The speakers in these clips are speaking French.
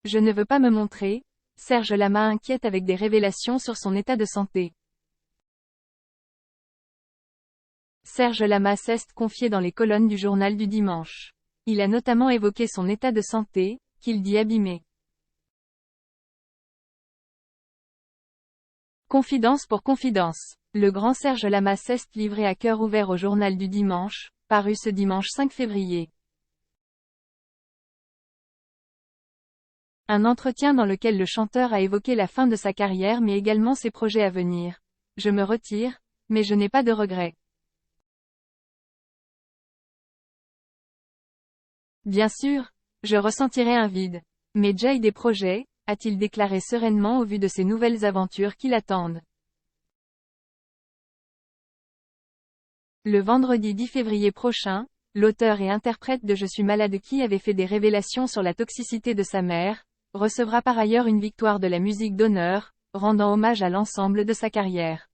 Je ne veux pas me montrer. Serge Lama inquiète avec des révélations sur son état de santé. Serge Lama s'est confié dans les colonnes du journal du dimanche. Il a notamment évoqué son état de santé, qu'il dit abîmé. Confidence pour confidence. Le grand Serge Lama s'est livré à cœur ouvert au journal du dimanche, paru ce dimanche 5 février. Un entretien dans lequel le chanteur a évoqué la fin de sa carrière mais également ses projets à venir. Je me retire, mais je n'ai pas de regrets. Bien sûr, je ressentirai un vide. Mais j'ai des projets, a-t-il déclaré sereinement au vu de ces nouvelles aventures qui l'attendent. Le vendredi 10 février prochain, l'auteur et interprète de Je suis malade qui avait fait des révélations sur la toxicité de sa mère, recevra par ailleurs une victoire de la musique d'honneur, rendant hommage à l'ensemble de sa carrière.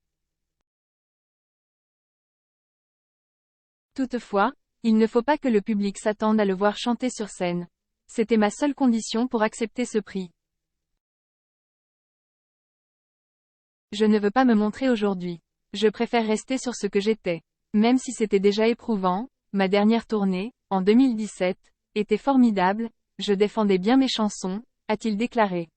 Toutefois, il ne faut pas que le public s'attende à le voir chanter sur scène. C'était ma seule condition pour accepter ce prix. Je ne veux pas me montrer aujourd'hui. Je préfère rester sur ce que j'étais. Même si c'était déjà éprouvant, ma dernière tournée, en 2017, était formidable, je défendais bien mes chansons, a-t-il déclaré.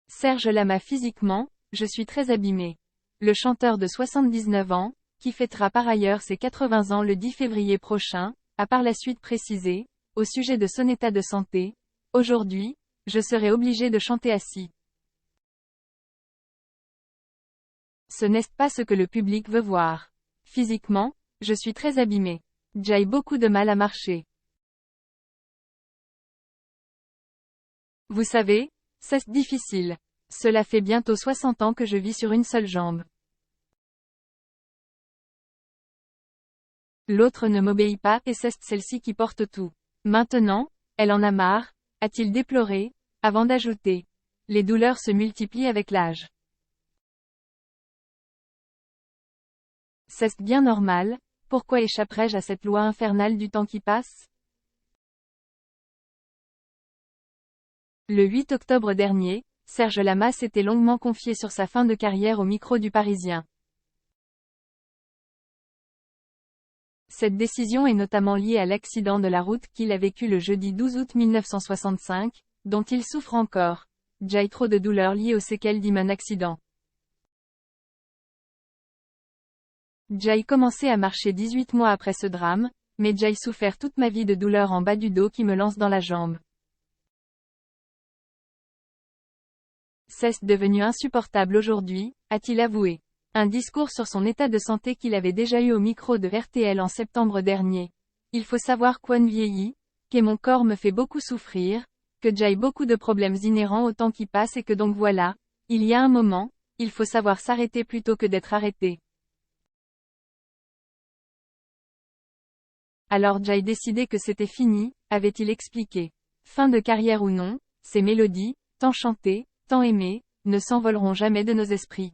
Serge Lama physiquement, je suis très abîmé. Le chanteur de 79 ans, qui fêtera par ailleurs ses 80 ans le 10 février prochain, a par la suite précisé, au sujet de son état de santé, « Aujourd'hui, je serai obligé de chanter assis. Ce n'est pas ce que le public veut voir. Physiquement, je suis très abîmé. J'ai beaucoup de mal à marcher. Vous savez, c'est difficile. Cela fait bientôt 60 ans que je vis sur une seule jambe. L'autre ne m'obéit pas et c'est celle-ci qui porte tout. Maintenant, elle en a marre, a-t-il déploré, avant d'ajouter. Les douleurs se multiplient avec l'âge. C'est bien normal, pourquoi échapperais-je à cette loi infernale du temps qui passe? Le 8 octobre dernier, Serge Lama s'était longuement confié sur sa fin de carrière au micro du Parisien. Cette décision est notamment liée à l'accident de la route qu'il a vécu le jeudi 12 août 1965, dont il souffre encore. J'ai trop de douleurs liées aux séquelles d'un accident. J'ai commencé à marcher 18 mois après ce drame, mais j'ai souffert toute ma vie de douleurs en bas du dos qui me lancent dans la jambe. C'est devenu insupportable aujourd'hui, a-t-il avoué. Un discours sur son état de santé qu'il avait déjà eu au micro de RTL en septembre dernier. Il faut savoir qu'on vieillit, que mon corps me fait beaucoup souffrir, que j'ai beaucoup de problèmes inhérents au temps qui passe et que donc voilà, il y a un moment, il faut savoir s'arrêter plutôt que d'être arrêté. Alors j'ai décidé que c'était fini, avait-il expliqué. Fin de carrière ou non, ces mélodies, tant chantées, tant aimées, ne s'envoleront jamais de nos esprits.